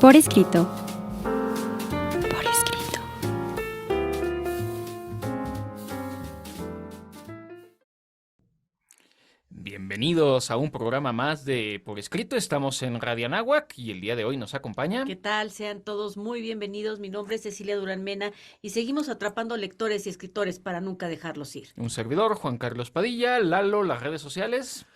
Por escrito. Por escrito. Bienvenidos a un programa más de Por Escrito. Estamos en Radio Anáhuac y el día de hoy nos acompaña... ¿Qué tal? Sean todos muy bienvenidos. Mi nombre es Cecilia Durán Mena y seguimos atrapando lectores y escritores para nunca dejarlos ir. un servidor, Juan Carlos Padilla. Lalo, las redes sociales.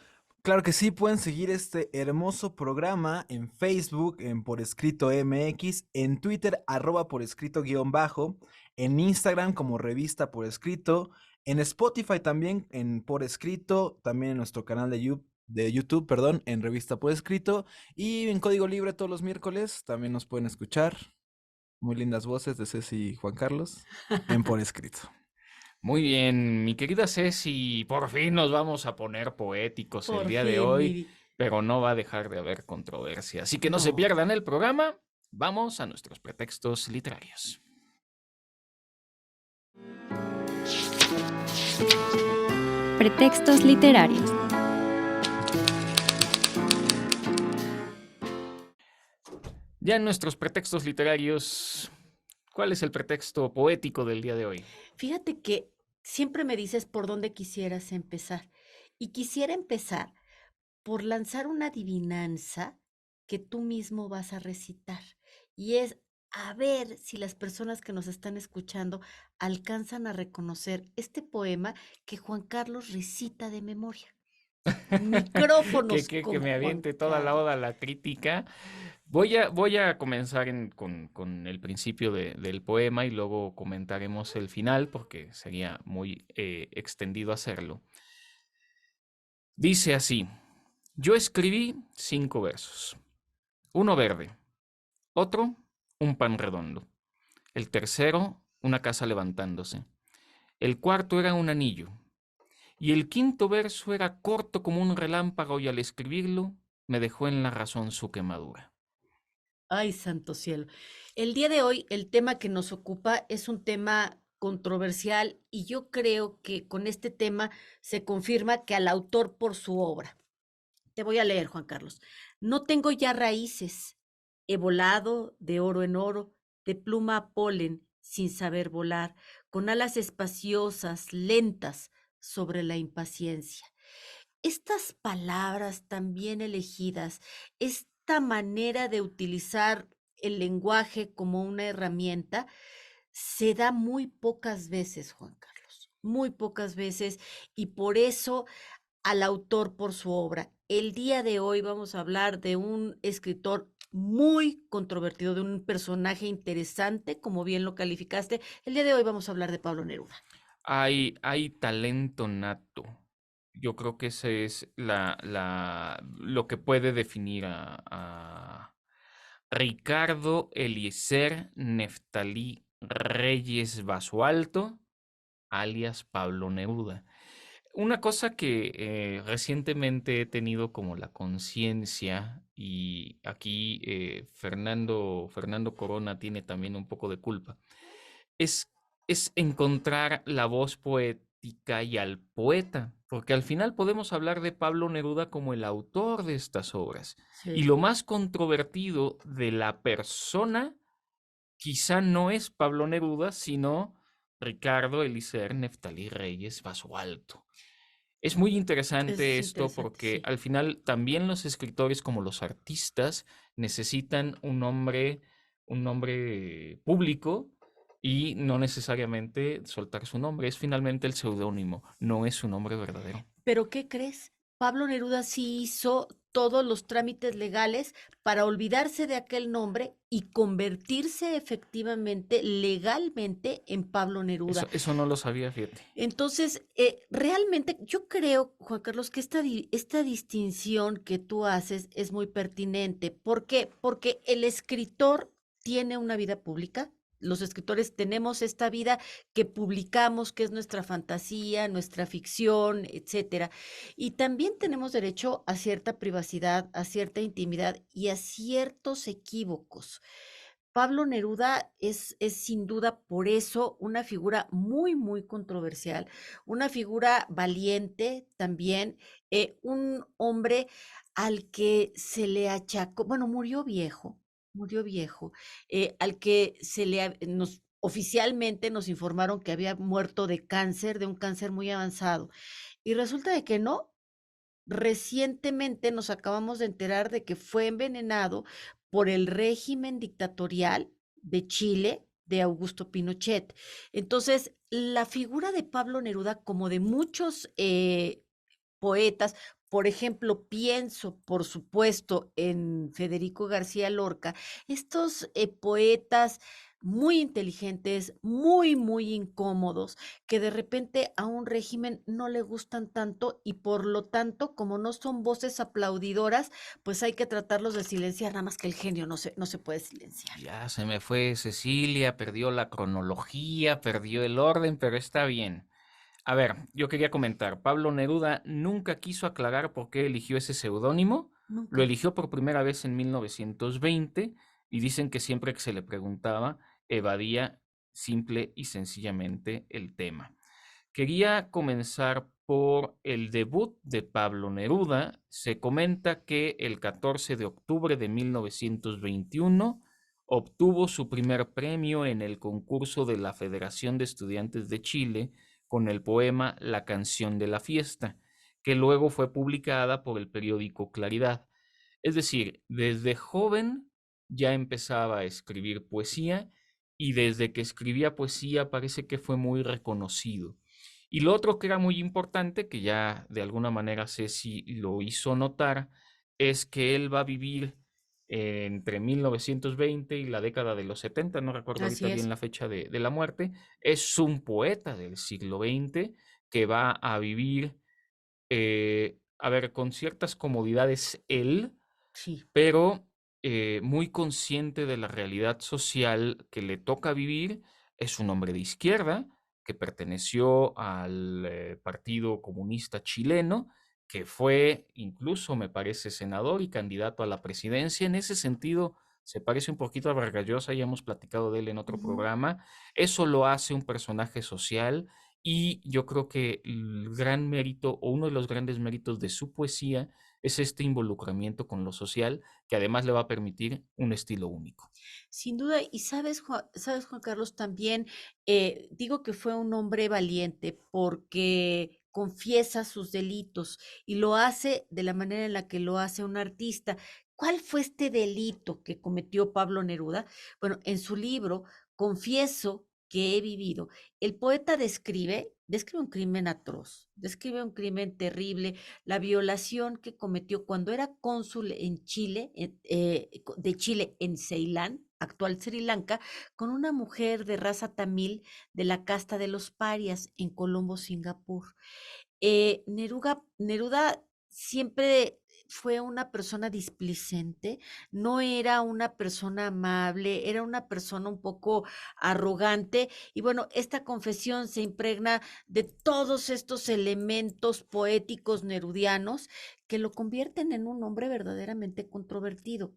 Claro que sí, pueden seguir este hermoso programa en Facebook, en Por Escrito MX, en Twitter, @por escrito _, en Instagram como Revista Por Escrito, en Spotify también, en Por Escrito, también en nuestro canal de YouTube, perdón, en Revista Por Escrito, y en Código Libre todos los miércoles, también nos pueden escuchar. Muy lindas voces de Ceci y Juan Carlos, en Por Escrito. Muy bien, mi querida Ceci, por fin nos vamos a poner poéticos el Por día de fin, hoy, pero no va a dejar de haber controversia. Así que no se No. pierdan el programa. Vamos a nuestros pretextos literarios. Pretextos literarios. Ya en nuestros pretextos literarios, ¿cuál es el pretexto poético del día de hoy? Fíjate que siempre me dices por dónde quisieras empezar. Y quisiera empezar por lanzar una adivinanza que tú mismo vas a recitar. Y es a ver si las personas que nos están escuchando alcanzan a reconocer este poema que Juan Carlos recita de memoria. Micrófonos Que con me Juan aviente toda la Carlos. oda a la crítica. Voy a comenzar con el principio del poema y luego comentaremos el final porque sería muy extendido hacerlo. Dice así: yo escribí 5 versos. Uno verde, otro un pan redondo, el tercero una casa levantándose, el cuarto era un anillo y el quinto verso era corto como un relámpago y al escribirlo me dejó en la razón su quemadura. Ay, santo cielo. El día de hoy, el tema que nos ocupa es un tema controversial y yo creo que con este tema se confirma que al autor por su obra. Te voy a leer, Juan Carlos. No tengo ya raíces. He volado de oro en oro, de pluma a polen, sin saber volar, con alas espaciosas, lentas, sobre la impaciencia. Estas palabras tan bien elegidas, esta manera de utilizar el lenguaje como una herramienta, se da muy pocas veces, Juan Carlos, muy pocas veces, y por eso al autor por su obra. El día de hoy vamos a hablar de un escritor muy controvertido, de un personaje interesante, como bien lo calificaste. El día de hoy vamos a hablar de Pablo Neruda. Hay talento nato. Yo creo que ese es lo que puede definir a Ricardo Eliezer Neftalí Reyes Basualto, alias Pablo Neruda. Una cosa que recientemente he tenido como la conciencia, y aquí Fernando Corona tiene también un poco de culpa, es, es encontrar la voz poética y al poeta, porque al final podemos hablar de Pablo Neruda como el autor de estas obras. Y Sí. lo más controvertido de la persona quizá no es Pablo Neruda, sino Ricardo Eliezer Neftalí Reyes Basualto. Es muy interesante Es esto interesante, porque sí. al final también los escritores como los artistas necesitan un nombre público y no necesariamente soltar su nombre. Es finalmente el seudónimo, no es su nombre verdadero. Pero ¿qué crees? Pablo Neruda sí hizo todos los trámites legales para olvidarse de aquel nombre y convertirse efectivamente, legalmente, en Pablo Neruda. Eso no lo sabía, fíjate. Entonces, realmente yo creo, Juan Carlos, que esta distinción que tú haces es muy pertinente. ¿Por qué? Porque el escritor tiene una vida pública. Los escritores tenemos esta vida que publicamos, que es nuestra fantasía, nuestra ficción, etcétera. Y también tenemos derecho a cierta privacidad, a cierta intimidad y a ciertos equívocos. Pablo Neruda es sin duda por eso una figura muy, muy controversial, una figura valiente también, un hombre al que se le achacó, bueno, murió viejo, murió viejo, al que oficialmente nos informaron que había muerto de cáncer, de un cáncer muy avanzado. Y resulta de que no. Recientemente nos acabamos de enterar de que fue envenenado por el régimen dictatorial de Chile de Augusto Pinochet. Entonces, la figura de Pablo Neruda, como de muchos poetas, por ejemplo, pienso, por supuesto, en Federico García Lorca, estos poetas muy inteligentes, muy, muy incómodos, que de repente a un régimen no le gustan tanto y por lo tanto, como no son voces aplaudidoras, pues hay que tratarlos de silenciar, nada más que el genio no se puede silenciar. Ya se me fue Cecilia, perdió la cronología, perdió el orden, pero está bien. A ver, yo quería comentar, Pablo Neruda nunca quiso aclarar por qué eligió ese seudónimo. Lo Nunca. eligió por primera vez en 1920 y dicen que siempre que se le preguntaba, evadía simple y sencillamente el tema. Quería comenzar por el debut de Pablo Neruda. Se comenta que el 14 de octubre de 1921 obtuvo su primer premio en el concurso de la Federación de Estudiantes de Chile con el poema La canción de la fiesta, que luego fue publicada por el periódico Claridad. Es decir, desde joven ya empezaba a escribir poesía y desde que escribía poesía parece que fue muy reconocido. Y lo otro que era muy importante, que ya de alguna manera Ceci lo hizo notar, es que él va a vivir entre 1920 y la década de los 70, no recuerdo Así ahorita bien es. la fecha de la muerte. Es un poeta del siglo XX que va a vivir, a ver, con ciertas comodidades él, Sí. pero muy consciente de la realidad social que le toca vivir. Es un hombre de izquierda que perteneció al Partido Comunista Chileno, que fue incluso, me parece, senador y candidato a la presidencia. En ese sentido, se parece un poquito a Vargas Llosa, ya hemos platicado de él en otro Ujú. programa. Eso lo hace un personaje social y yo creo que el gran mérito o uno de los grandes méritos de su poesía es este involucramiento con lo social que además le va a permitir un estilo único. Sin duda, y sabes, Juan Carlos, también digo que fue un hombre valiente porque confiesa sus delitos y lo hace de la manera en la que lo hace un artista. ¿Cuál fue este delito que cometió Pablo Neruda? Bueno, en su libro, Confieso que he vivido, el poeta describe un crimen atroz, describe un crimen terrible, la violación que cometió cuando era cónsul en Chile, de Chile en Ceilán, actual Sri Lanka, con una mujer de raza tamil de la casta de los parias en Colombo, Singapur. Neruda siempre fue una persona displicente, no era una persona amable, era una persona un poco arrogante. Y bueno, esta confesión se impregna de todos estos elementos poéticos nerudianos que lo convierten en un hombre verdaderamente controvertido.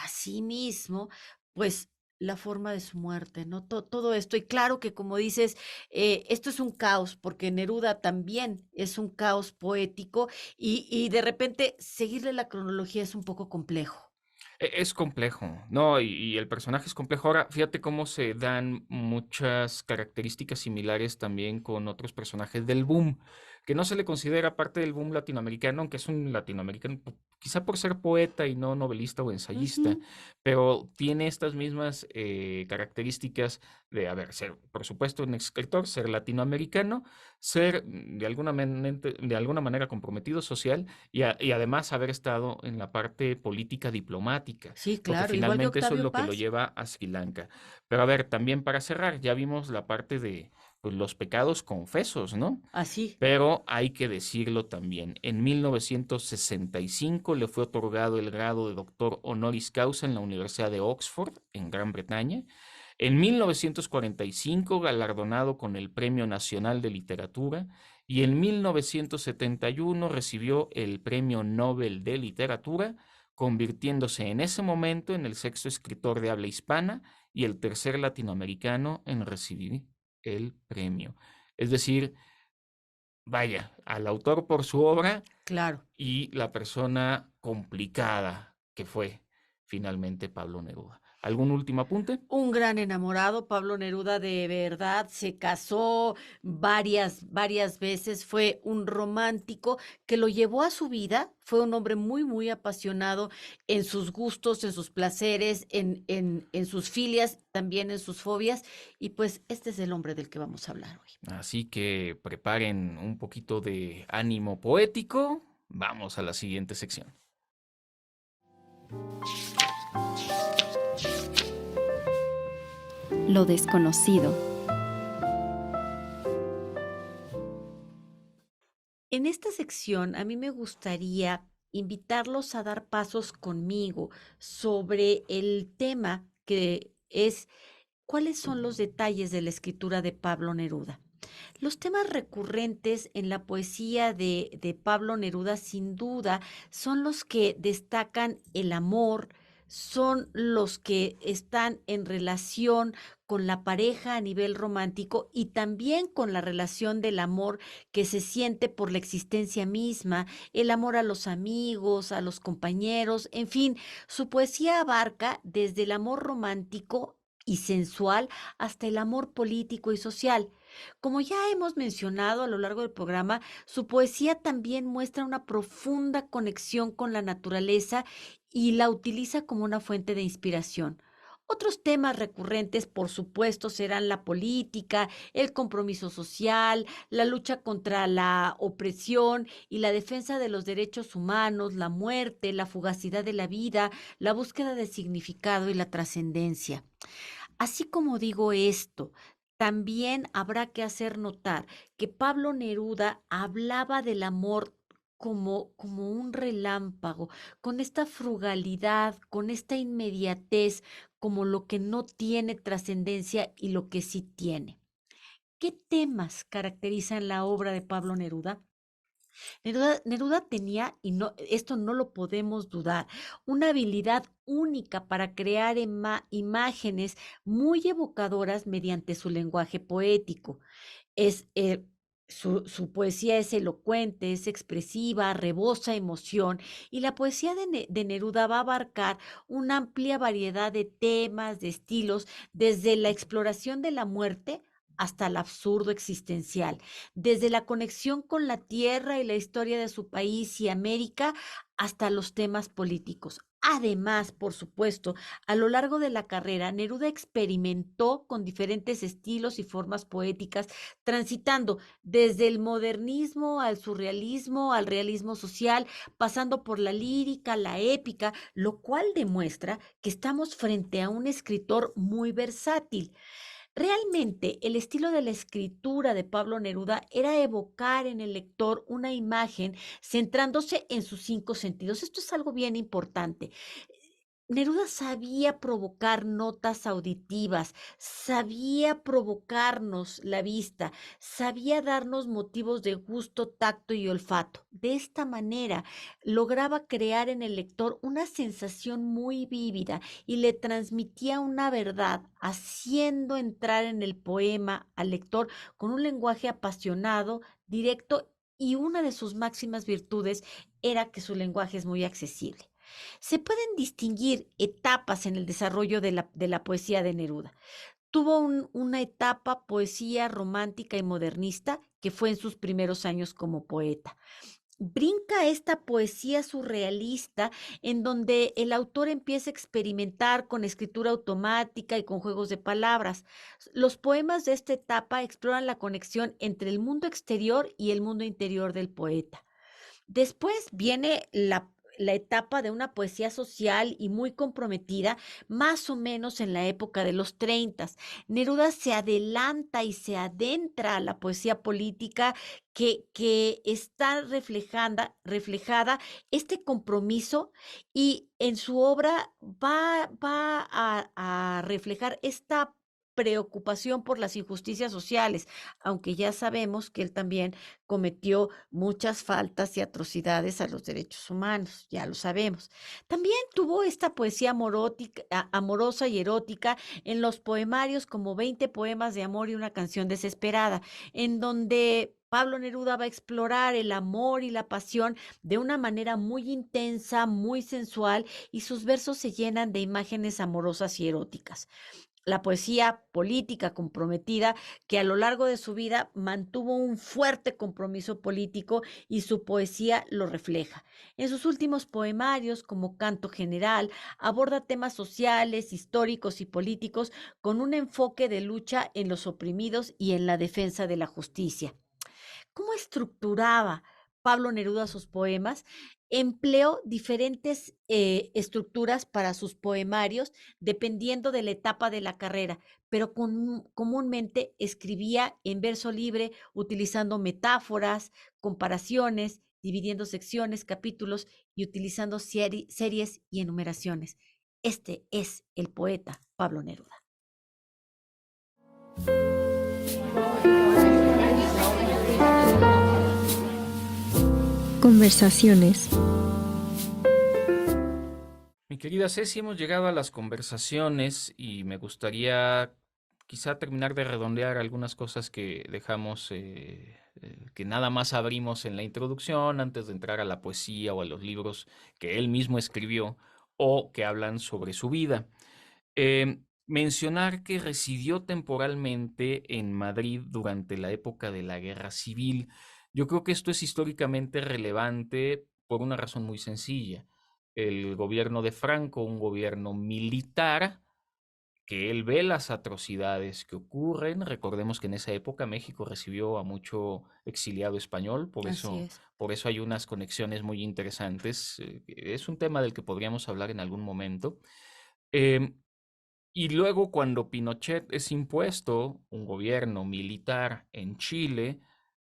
Asimismo, pues la forma de su muerte, ¿no? Todo esto. Y claro que como dices, esto es un caos, porque Neruda también es un caos poético y de repente seguirle la cronología es un poco complejo. Es complejo, ¿no? Y el personaje es complejo. Ahora, fíjate cómo se dan muchas características similares también con otros personajes del boom, que no se le considera parte del boom latinoamericano, aunque es un latinoamericano, quizá por ser poeta y no novelista o ensayista, Ujú. pero tiene estas mismas características de, a ver, ser, por supuesto, un escritor, ser latinoamericano, ser de alguna manera comprometido social y además haber estado en la parte política diplomática, Sí, porque claro, igual que finalmente eso es Octavio lo que lo Paz. lleva a Sri Lanka. Pero a ver, también para cerrar, ya vimos la parte de pues, los pecados confesos, ¿no? Así. Pero hay que decirlo también, en 1965 le fue otorgado el grado de doctor honoris causa en la Universidad de Oxford, en Gran Bretaña. En 1945 galardonado con el Premio Nacional de Literatura y en 1971 recibió el Premio Nobel de Literatura, convirtiéndose en ese momento en el sexto escritor de habla hispana y el tercer latinoamericano en recibir el premio. Es decir, vaya, al autor por su obra Claro. y la persona complicada que fue. finalmente Pablo Neruda. ¿Algún último apunte? Un gran enamorado, Pablo Neruda, de verdad, se casó varias veces, fue un romántico que lo llevó a su vida, fue un hombre muy apasionado en sus gustos, en sus placeres, en sus filias, también en sus fobias, y pues este es el hombre del que vamos a hablar hoy. Así que preparen un poquito de ánimo poético. Vamos a la siguiente sección. Lo desconocido. En esta sección a mí me gustaría invitarlos a dar pasos conmigo sobre el tema que es cuáles son los detalles de la escritura de Pablo Neruda. Los temas recurrentes en la poesía de Pablo Neruda, sin duda, son los que destacan el amor, son los que están en relación con la pareja a nivel romántico y también con la relación del amor que se siente por la existencia misma, el amor a los amigos, a los compañeros, en fin, su poesía abarca desde el amor romántico y sensual hasta el amor político y social. Como ya hemos mencionado a lo largo del programa, su poesía también muestra una profunda conexión con la naturaleza y la utiliza como una fuente de inspiración. Otros temas recurrentes, por supuesto, serán la política, el compromiso social, la lucha contra la opresión y la defensa de los derechos humanos, la muerte, la fugacidad de la vida, la búsqueda de significado y la trascendencia. Así como digo esto, también habrá que hacer notar que Pablo Neruda hablaba del amor como un relámpago, con esta frugalidad, con esta inmediatez, como lo que no tiene trascendencia y lo que sí tiene. ¿Qué temas caracterizan la obra de Pablo Neruda? Neruda tenía, y no, esto no lo podemos dudar, una habilidad única para crear imágenes muy evocadoras mediante su lenguaje poético. Es, su poesía es elocuente, es expresiva, rebosa emoción, y la poesía de Neruda va a abarcar una amplia variedad de temas, de estilos, desde la exploración de la muerte hasta el absurdo existencial, desde la conexión con la tierra y la historia de su país y América hasta los temas políticos. Además, por supuesto, a lo largo de la carrera, Neruda experimentó con diferentes estilos y formas poéticas, transitando desde el modernismo al surrealismo, al realismo social, pasando por la lírica, la épica, lo cual demuestra que estamos frente a un escritor muy versátil. Realmente, el estilo de la escritura de Pablo Neruda era evocar en el lector una imagen centrándose en sus cinco sentidos. Esto es algo bien importante. Neruda sabía provocar notas auditivas, sabía provocarnos la vista, sabía darnos motivos de gusto, tacto y olfato. De esta manera lograba crear en el lector una sensación muy vívida y le transmitía una verdad, haciendo entrar en el poema al lector con un lenguaje apasionado, directo, y una de sus máximas virtudes era que su lenguaje es muy accesible. Se pueden distinguir etapas en el desarrollo de la poesía de Neruda. Tuvo una etapa poesía romántica y modernista que fue en sus primeros años como poeta. Brinca esta poesía surrealista en donde el autor empieza a experimentar con escritura automática y con juegos de palabras. Los poemas de esta etapa exploran la conexión entre el mundo exterior y el mundo interior del poeta. Después viene la etapa de una poesía social y muy comprometida, más o menos en la época de los 30. Neruda se adelanta y se adentra a la poesía política que está reflejada este compromiso, y en su obra va a reflejar esta preocupación por las injusticias sociales, aunque ya sabemos que él también cometió muchas faltas y atrocidades a los derechos humanos, ya lo sabemos. También tuvo esta poesía amorosa y erótica en los poemarios como 20 poemas de amor y una canción desesperada, en donde Pablo Neruda va a explorar el amor y la pasión de una manera muy intensa, muy sensual, y sus versos se llenan de imágenes amorosas y eróticas. La poesía política comprometida, que a lo largo de su vida mantuvo un fuerte compromiso político, y su poesía lo refleja. En sus últimos poemarios, como Canto General, aborda temas sociales, históricos y políticos con un enfoque de lucha en los oprimidos y en la defensa de la justicia. ¿Cómo estructuraba Pablo Neruda sus poemas? Empleó diferentes estructuras para sus poemarios dependiendo de la etapa de la carrera, pero comúnmente escribía en verso libre, utilizando metáforas, comparaciones, dividiendo secciones, capítulos y utilizando series y enumeraciones. Este es el poeta Pablo Neruda. Conversaciones. Mi querida Ceci, hemos llegado a las conversaciones y me gustaría quizá terminar de redondear algunas cosas que dejamos, que nada más abrimos en la introducción antes de entrar a la poesía o a los libros que él mismo escribió o que hablan sobre su vida. Mencionar que residió temporalmente en Madrid durante la época de la Guerra Civil. Yo creo que esto es históricamente relevante por una razón muy sencilla. El gobierno de Franco, un gobierno militar, que él ve las atrocidades que ocurren. Recordemos que en esa época México recibió a mucho exiliado español, Así es. por eso hay unas conexiones muy interesantes. Es un tema del que podríamos hablar en algún momento. Em, y luego cuando Pinochet es impuesto un gobierno militar en Chile,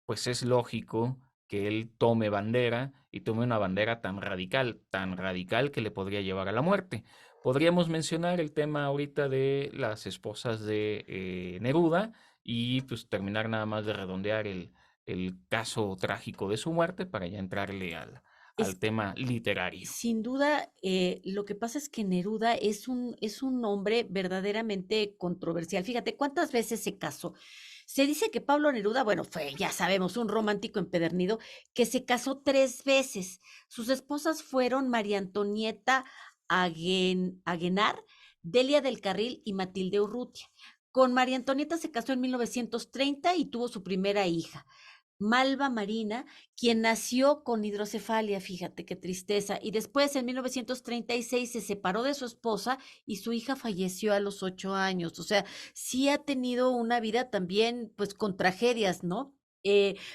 pues es lógico que él tome bandera y tome una bandera tan radical que le podría llevar a la muerte. Podríamos mencionar el tema ahorita de las esposas de Neruda y pues terminar nada más de redondear el caso trágico de su muerte para ya entrarle al Es tema literario. Sin duda, lo que pasa es que Neruda es un hombre verdaderamente controversial. Fíjate, ¿cuántas veces se casó? Se dice que Pablo Neruda, bueno, fue, ya sabemos, un romántico empedernido que se casó 3 veces. Sus esposas fueron María Antonieta Aguenar, Delia del Carril y Matilde Urrutia. Con María Antonieta se casó en 1930 y tuvo su primera hija, Malva Marina, quien nació con hidrocefalia, fíjate qué tristeza, y después en 1936 se separó de su esposa y su hija falleció a los 8 años. O sea, sí ha tenido una vida también, pues, con tragedias, ¿no?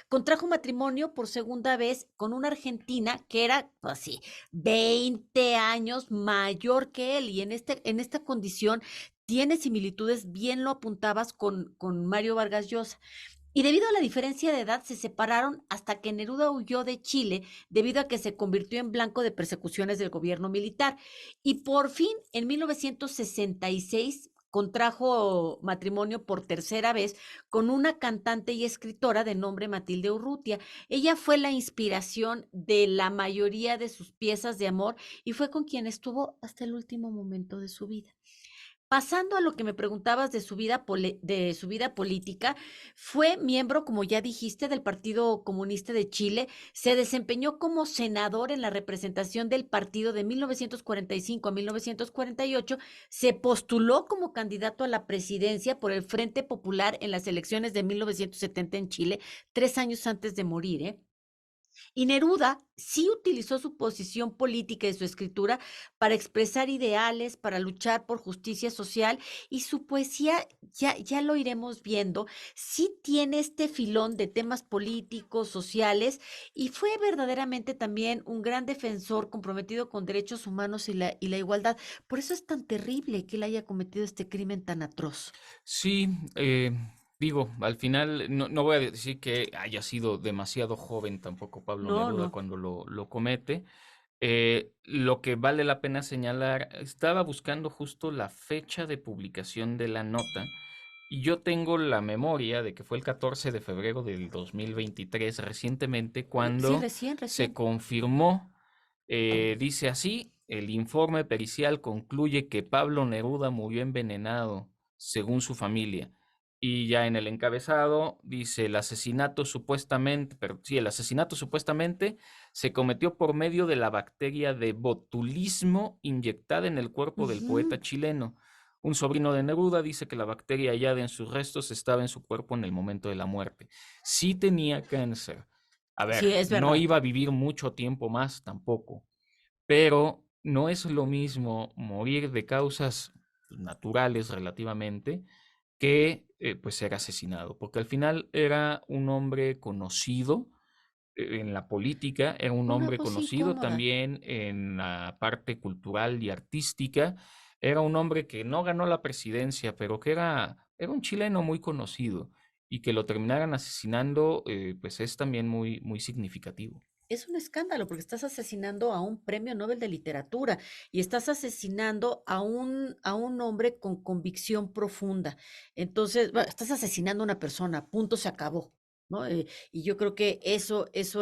Contrajo matrimonio por segunda vez con una argentina que era, pues sí, 20 años mayor que él, y en esta condición tiene similitudes, bien lo apuntabas, con Mario Vargas Llosa. Y debido a la diferencia de edad, se separaron hasta que Neruda huyó de Chile debido a que se convirtió en blanco de persecuciones del gobierno militar. Y por fin, en 1966, contrajo matrimonio por tercera vez con una cantante y escritora de nombre Matilde Urrutia. Ella fue la inspiración de la mayoría de sus piezas de amor y fue con quien estuvo hasta el último momento de su vida. Pasando a lo que me preguntabas de de su vida política, fue miembro, como ya dijiste, del Partido Comunista de Chile. Se desempeñó como senador en la representación del partido de 1945 a 1948. Se postuló como candidato a la presidencia por el Frente Popular en las elecciones de 1970 en Chile, 3 años antes de morir, ¿eh? Y Neruda sí utilizó su posición política y su escritura para expresar ideales, para luchar por justicia social, y su poesía, ya lo iremos viendo, sí tiene este filón de temas políticos, sociales, y fue verdaderamente también un gran defensor comprometido con derechos humanos y la igualdad. Por eso es tan terrible que él haya cometido este crimen tan atroz. Sí, digo, al final no voy a decir que haya sido demasiado joven tampoco Pablo No, Neruda no. cuando lo comete. Lo que vale la pena señalar, estaba buscando justo la fecha de publicación de la nota y yo tengo la memoria de que fue el 14 de febrero del 2023, recientemente, Sí, cuando recién, se recién. confirmó, dice así, el informe pericial concluye que Pablo Neruda murió envenenado, según su familia. Y ya en el encabezado dice, el asesinato supuestamente se cometió por medio de la bacteria de botulismo inyectada en el cuerpo del poeta Ujú. chileno. Un sobrino de Neruda dice que la bacteria hallada en sus restos estaba en su cuerpo en el momento de la muerte. Sí tenía cáncer. A Sí, ver, es no verdad. iba a vivir mucho tiempo más tampoco, pero no es lo mismo morir de causas naturales relativamente que pues ser asesinado, porque al final era un hombre conocido en la política, era un Una hombre voz conocido incómoda. también en la parte cultural y artística, era un hombre que no ganó la presidencia, pero que era un chileno muy conocido y que lo terminaran asesinando, pues es también muy, muy significativo. Es un escándalo porque estás asesinando a un premio Nobel de literatura y estás asesinando a un hombre con convicción profunda. Entonces, estás asesinando a una persona, punto, se acabó, ¿no? Y yo creo que eso es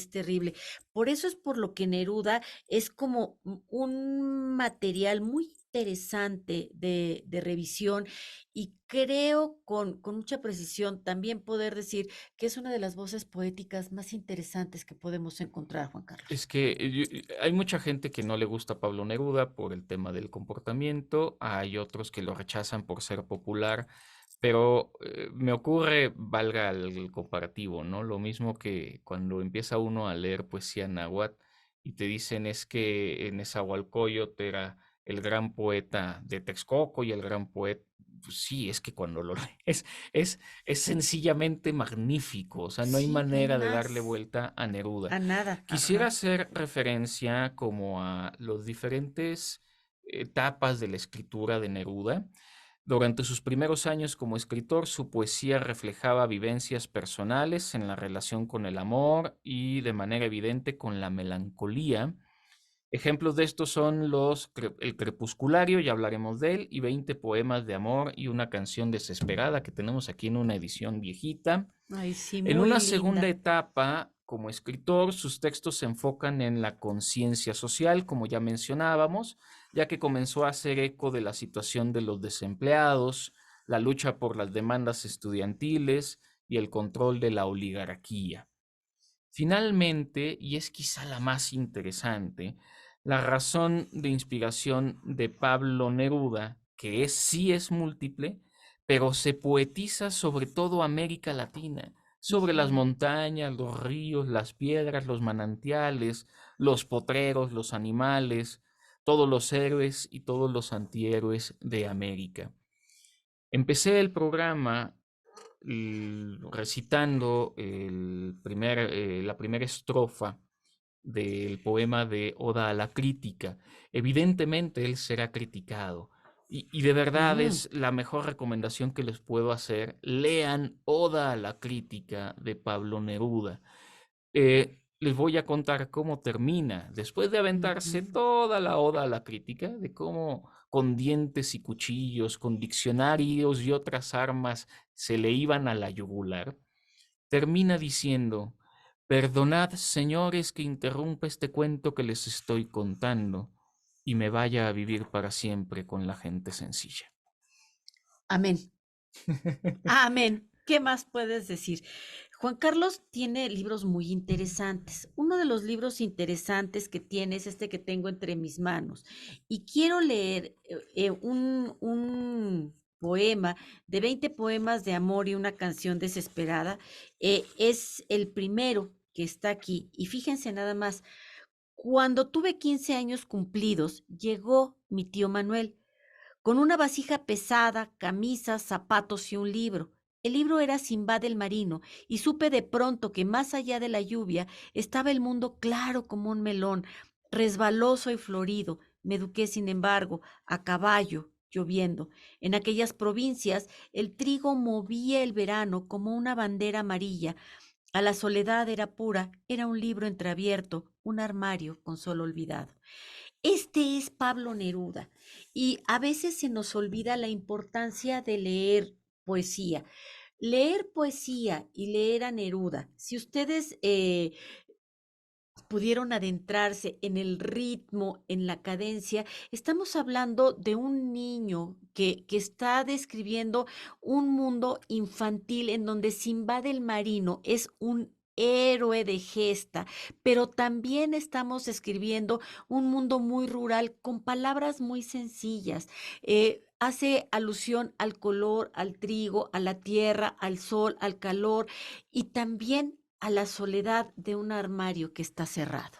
terrible. Por eso es por lo que Neruda es como un material muy interesante de revisión y creo con mucha precisión también poder decir que es una de las voces poéticas más interesantes que podemos encontrar, Juan Es Carlos. que hay mucha gente que no le gusta Pablo Neruda por el tema del comportamiento, hay otros que lo rechazan por ser popular, pero me ocurre, valga el comparativo, ¿no? Lo mismo que cuando empieza uno a leer poesía náhuatl y te dicen es que Nezahualcóyotl era el gran poeta de Texcoco y el gran poeta, pues sí, es que cuando lo lees es sencillamente magnífico, o sea, no hay Sí, no hay manera de darle más vuelta a Neruda. a nada, Quisiera ajá. hacer referencia como a las diferentes etapas de la escritura de Neruda. Durante sus primeros años como escritor, su poesía reflejaba vivencias personales en la relación con el amor y de manera evidente con la melancolía. Ejemplos de estos son El Crepusculario, ya hablaremos de él, y 20 poemas de amor y una canción desesperada que tenemos aquí en una edición viejita. Ay, sí, En muy una segunda linda. etapa, como escritor, sus textos se enfocan en la conciencia social, como ya mencionábamos, ya que comenzó a hacer eco de la situación de los desempleados, la lucha por las demandas estudiantiles y el control de la oligarquía. Finalmente, y es quizá la más interesante, la razón de inspiración de Pablo Neruda, que sí es múltiple, pero se poetiza sobre todo América Latina, sobre las Ujú. montañas, los ríos, las piedras, los manantiales, los potreros, los animales, todos los héroes y todos los antihéroes de América. Empecé el programa recitando la primera estrofa del poema de Oda a la Crítica. Evidentemente él será criticado. Y de verdad Mm. es la mejor recomendación que les puedo hacer. Lean Oda a la Crítica de Pablo Neruda. Les voy a contar cómo termina, después de aventarse Ujú. toda la oda a la crítica, de cómo con dientes y cuchillos, con diccionarios y otras armas se le iban a la yugular, termina diciendo, perdonad, señores, que interrumpa este cuento que les estoy contando y me vaya a vivir para siempre con la gente sencilla. Amén. Amén. ¿Qué más puedes decir? Juan Carlos tiene libros muy interesantes. Uno de los libros interesantes que tiene es este que tengo entre mis manos. Y quiero leer un poema de 20 poemas de amor y una canción desesperada. Es el primero que está aquí. Y fíjense nada más, cuando tuve 15 años cumplidos, llegó mi tío Manuel con una vasija pesada, camisas, zapatos y un libro. El libro era Simbad el marino, y supe de pronto que más allá de la lluvia estaba el mundo claro como un melón, resbaloso y florido. Me eduqué, sin embargo, a caballo, lloviendo. En aquellas provincias el trigo movía el verano como una bandera amarilla. A la soledad era pura, era un libro entreabierto, un armario con solo olvidado. Este es Pablo Neruda y a veces se nos olvida la importancia de leer poesía. Leer poesía y leer a Neruda. Si ustedes pudieron adentrarse en el ritmo, en la cadencia. Estamos hablando de un niño que está describiendo un mundo infantil en donde Sinbad el marino es un héroe de gesta, pero también estamos escribiendo un mundo muy rural con palabras muy sencillas. Hace alusión al color, al trigo, a la tierra, al sol, al calor y también a la soledad de un armario que está cerrado.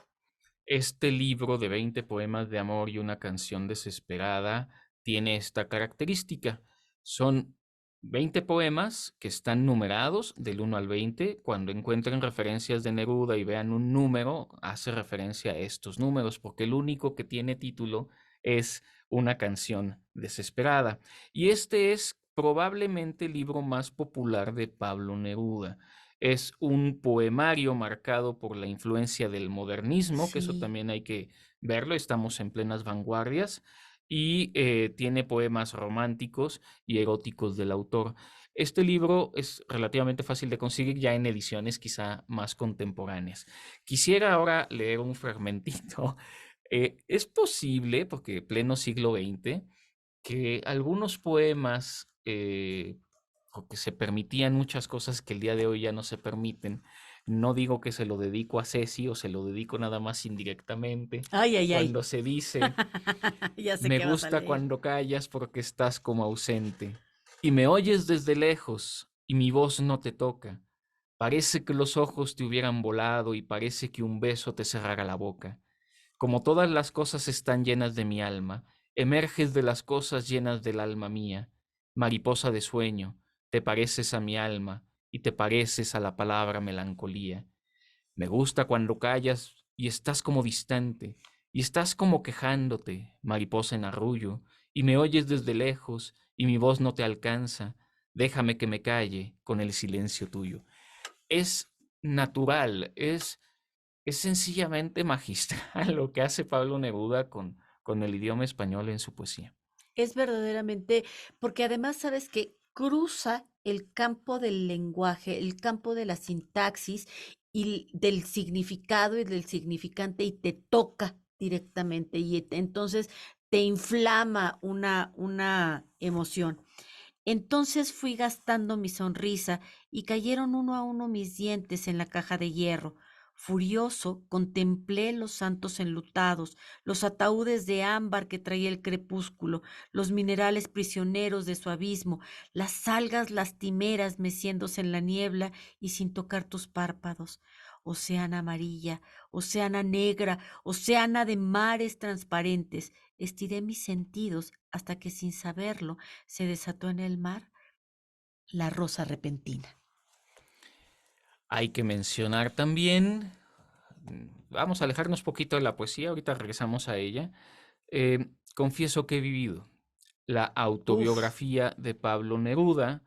Este libro de 20 poemas de amor y una canción desesperada tiene esta característica. Son 20 poemas que están numerados del 1 al 20. Cuando encuentren referencias de Neruda y vean un número, hace referencia a estos números, porque el único que tiene título es una canción desesperada. Y este es probablemente el libro más popular de Pablo Neruda. Es un poemario marcado por la influencia del modernismo, que eso Sí. también hay que verlo, estamos en plenas vanguardias, y tiene poemas románticos y eróticos del autor. Este libro es relativamente fácil de conseguir ya en ediciones quizá más contemporáneas. Quisiera ahora leer un fragmentito. Es posible, porque pleno siglo XX, que algunos poemas, porque se permitían muchas cosas que el día de hoy ya no se permiten. No digo que se lo dedico a Ceci o se lo dedico nada más indirectamente. Ay, ay, ay. Cuando se dice, Ya sé me qué vas a gusta leer. cuando callas porque estás como ausente y me oyes desde lejos y mi voz no te toca. Parece que los ojos te hubieran volado y parece que un beso te cerrara la boca. Como todas las cosas están llenas de mi alma, emerges de las cosas llenas del alma mía. Mariposa de sueño, te pareces a mi alma y te pareces a la palabra melancolía. Me gusta cuando callas y estás como distante, y estás como quejándote, mariposa en arrullo, y me oyes desde lejos, y mi voz no te alcanza. Déjame que me calle con el silencio tuyo. Es natural, es sencillamente magistral lo que hace Pablo Neruda con el idioma español en su poesía. Es verdaderamente, porque además sabes que cruza el campo del lenguaje, el campo de la sintaxis y del significado y del significante y te toca directamente y entonces te inflama una emoción. Entonces fui gastando mi sonrisa y cayeron uno a uno mis dientes en la caja de hierro. Furioso, contemplé los santos enlutados, los ataúdes de ámbar que traía el crepúsculo, los minerales prisioneros de su abismo, las algas lastimeras meciéndose en la niebla y sin tocar tus párpados. Océana amarilla, océana negra, océana de mares transparentes. Estiré mis sentidos hasta que sin saberlo se desató en el mar la rosa repentina. Hay que mencionar también, vamos a alejarnos poquito de la poesía, ahorita regresamos a ella. Confieso que he vivido la Uf, autobiografía de Pablo Neruda.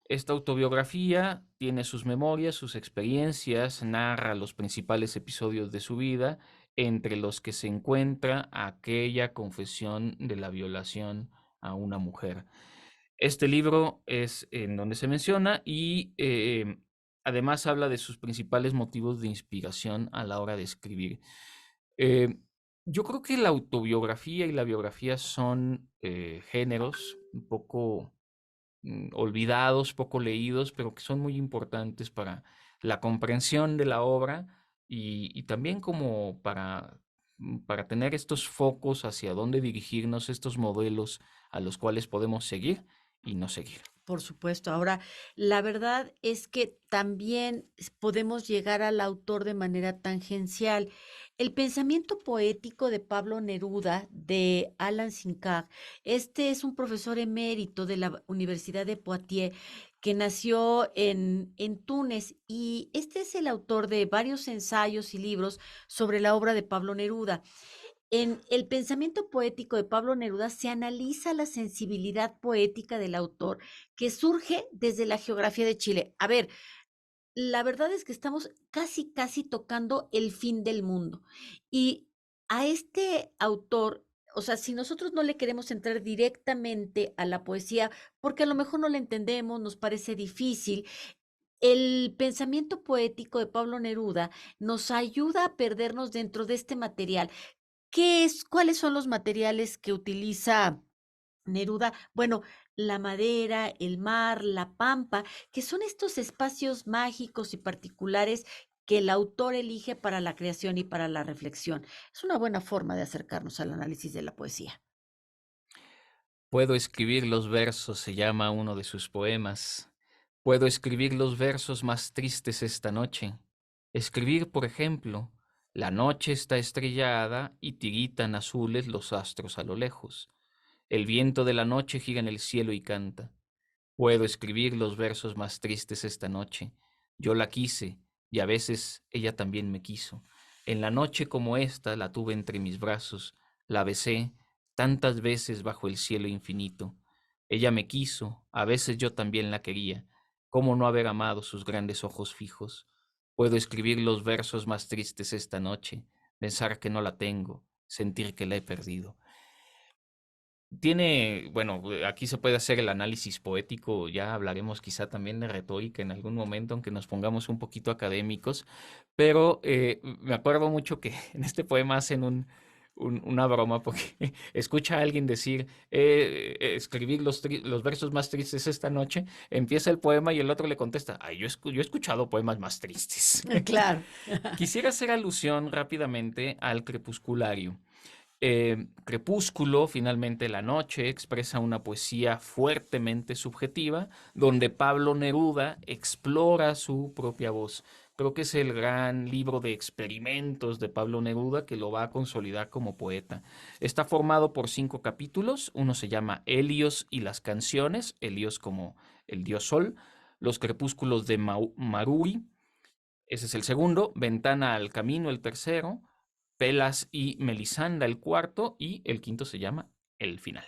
Esta autobiografía tiene sus memorias, sus experiencias, narra los principales episodios de su vida, entre los que se encuentra aquella confesión de la violación a una mujer. Este libro es en donde se menciona y además habla de sus principales motivos de inspiración a la hora de escribir. Eh, yo creo que la autobiografía y la biografía son géneros un poco olvidados, poco leídos, pero que son muy importantes para la comprensión de la obra y también como para tener estos focos hacia dónde dirigirnos, estos modelos a los cuales podemos seguir y no seguir. por supuesto. Ahora, la verdad es que también podemos llegar al autor de manera tangencial. El pensamiento poético de Pablo Neruda, de Alan Sinclair, este es un profesor emérito de la Universidad de Poitiers que nació en Túnez y este es el autor de varios ensayos y libros sobre la obra de Pablo Neruda. En el pensamiento poético de Pablo Neruda se analiza la sensibilidad poética del autor que surge desde la geografía de Chile. A ver, la verdad es que estamos casi, casi tocando el fin del mundo. Y a este autor, o sea, si nosotros no le queremos entrar directamente a la poesía, porque a lo mejor no la entendemos, nos parece difícil, El pensamiento poético de Pablo Neruda nos ayuda a perdernos dentro de este material. ¿Cuáles son los materiales que utiliza Neruda? Bueno, la madera, el mar, la pampa, que son estos espacios mágicos y particulares que el autor elige para la creación y para la reflexión. Es una buena forma de acercarnos al análisis de la poesía. Puedo escribir los versos, se llama uno de sus poemas. Puedo escribir los versos más tristes esta noche. Escribir, por ejemplo, la noche está estrellada y tiritan azules los astros a lo lejos. El viento de la noche gira en el cielo y canta. Puedo escribir los versos más tristes esta noche. Yo la quise y a veces ella también me quiso. En la noche como esta la tuve entre mis brazos, la besé tantas veces bajo el cielo infinito. Ella me quiso, a veces yo también la quería. ¿Cómo no haber amado sus grandes ojos fijos? Puedo escribir los versos más tristes esta noche, pensar que no la tengo, sentir que la he perdido. Tiene, bueno, aquí se puede hacer el análisis poético, ya hablaremos quizá también de retórica en algún momento, aunque nos pongamos un poquito académicos, pero me acuerdo mucho que en este poema hacen una broma porque escucha a alguien decir, escribir los versos más tristes esta noche, empieza el poema y el otro le contesta, ay, yo he escuchado poemas más tristes. Claro. Quisiera hacer alusión rápidamente al crepusculario. Crepúsculo, finalmente la noche, expresa una poesía fuertemente subjetiva, donde Pablo Neruda explora su propia voz. Creo que es el gran libro de experimentos de Pablo Neruda que lo va a consolidar como poeta. Está formado por 5 capítulos. Uno se llama Helios y las canciones, Helios como el dios sol, Los crepúsculos de Maruri, ese es el segundo, Ventana al camino, el tercero, Pelas y Melisanda, el cuarto, y el quinto se llama El final.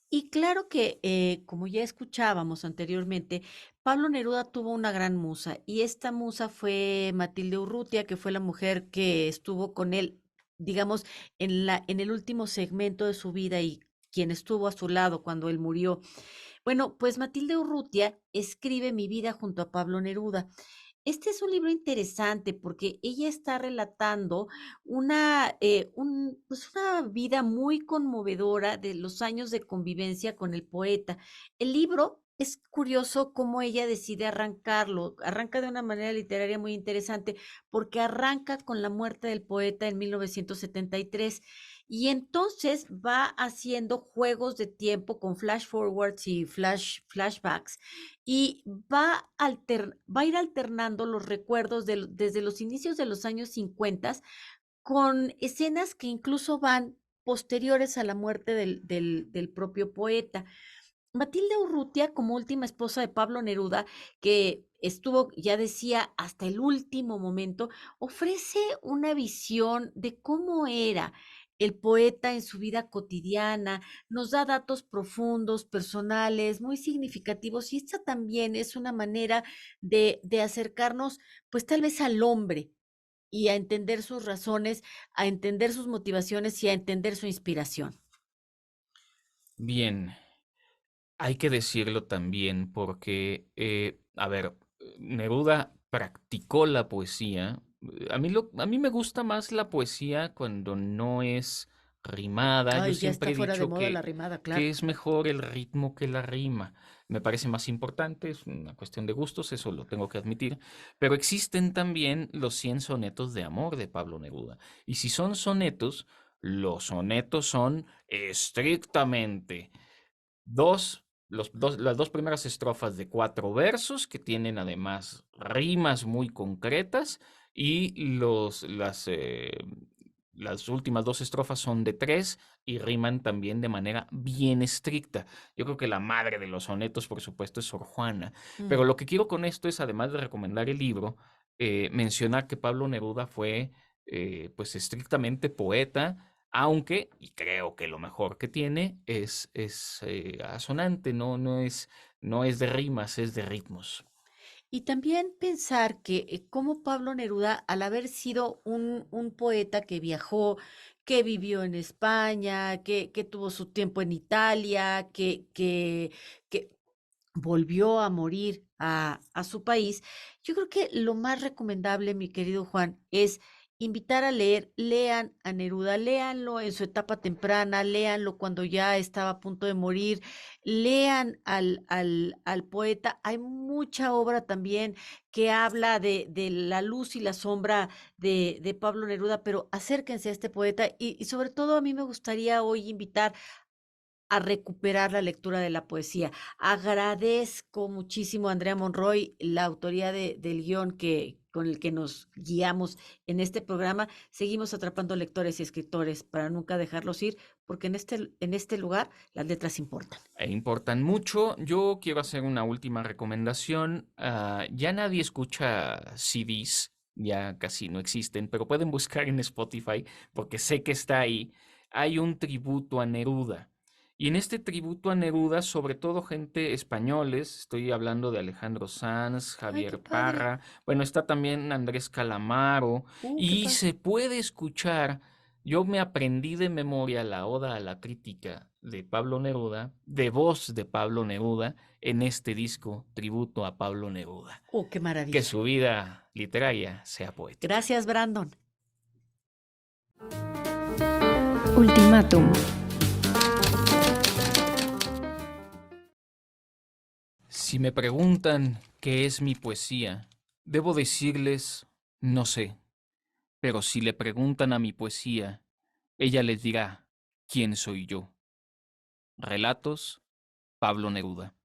Y claro que, como ya escuchábamos anteriormente, Pablo Neruda tuvo una gran musa, y esta musa fue Matilde Urrutia, que fue la mujer que estuvo con él, digamos, en el último segmento de su vida y quien estuvo a su lado cuando él murió. Bueno, pues Matilde Urrutia escribe Mi vida junto a Pablo Neruda. Este es un libro interesante porque ella está relatando pues una vida muy conmovedora de los años de convivencia con el poeta. El libro es curioso cómo ella decide arrancarlo. Arranca de una manera literaria muy interesante porque arranca con la muerte del poeta en 1973 y entonces va haciendo juegos de tiempo con flash forwards y flashbacks y va a ir alternando los recuerdos desde los inicios de los años 50 con escenas que incluso van posteriores a la muerte del propio poeta. Matilde Urrutia, como última esposa de Pablo Neruda, que estuvo, ya decía, hasta el último momento, ofrece una visión de cómo era el poeta en su vida cotidiana, nos da datos profundos, personales, muy significativos, y esta también es una manera de acercarnos, pues tal vez al hombre y a entender sus razones, a entender sus motivaciones y a entender su inspiración. Bien, hay que decirlo también porque, a ver, Neruda practicó la poesía. A mí me gusta más la poesía cuando no es rimada. Yo Ay, ya siempre está he fuera de dicho moda la rimada, que claro. es mejor el ritmo que la rima. Me parece más importante, es una cuestión de gustos, eso lo tengo que admitir. Pero existen también los 100 sonetos de amor de Pablo Neruda. Y si son sonetos, los sonetos son estrictamente las dos primeras estrofas de 4 versos que tienen además rimas muy concretas y las últimas 2 estrofas son de 3 y riman también de manera bien estricta. Yo creo que la madre de los sonetos, por supuesto, es Sor Juana. Pero Mm. lo que quiero con esto es, además de recomendar el libro, mencionar que Pablo Neruda fue pues estrictamente poeta, aunque, y creo que lo mejor que tiene es asonante, no es de rimas, es de ritmos. Y también pensar que como Pablo Neruda, al haber sido un poeta que viajó, que vivió en España, que tuvo su tiempo en Italia, que volvió a morir a su país, yo creo que lo más recomendable, mi querido Juan, es invitar a leer, lean a Neruda, léanlo en su etapa temprana, léanlo cuando ya estaba a punto de morir, lean al poeta. Hay mucha obra también que habla de la luz y la sombra de Pablo Neruda, pero acérquense a este poeta y sobre todo a mí me gustaría hoy invitar a recuperar la lectura de la poesía. Agradezco muchísimo a Andrea Monroy la autoría del guión con el que nos guiamos en este programa. Seguimos atrapando lectores y escritores para nunca dejarlos ir, porque en este lugar las letras importan. E importan mucho. Yo quiero hacer una última recomendación. Ya nadie escucha CDs, ya casi no existen, pero pueden buscar en Spotify porque sé que está ahí. Hay un tributo a Neruda. Y en este tributo a Neruda, sobre todo gente españoles, estoy hablando de Alejandro Sanz, Ay, qué Javier padre. Parra, bueno, está también Andrés Calamaro, Qué y padre. se puede escuchar. Yo me aprendí de memoria la Oda a la Crítica de Pablo Neruda, de voz de Pablo Neruda, en este disco tributo a Pablo Neruda. Qué Que maravilla. su vida literaria sea poética. Gracias, Brandon. Ultimátum. Si me preguntan qué es mi poesía, debo decirles, no sé. Pero si le preguntan a mi poesía, ella les dirá quién soy yo. Relatos, Pablo Neruda.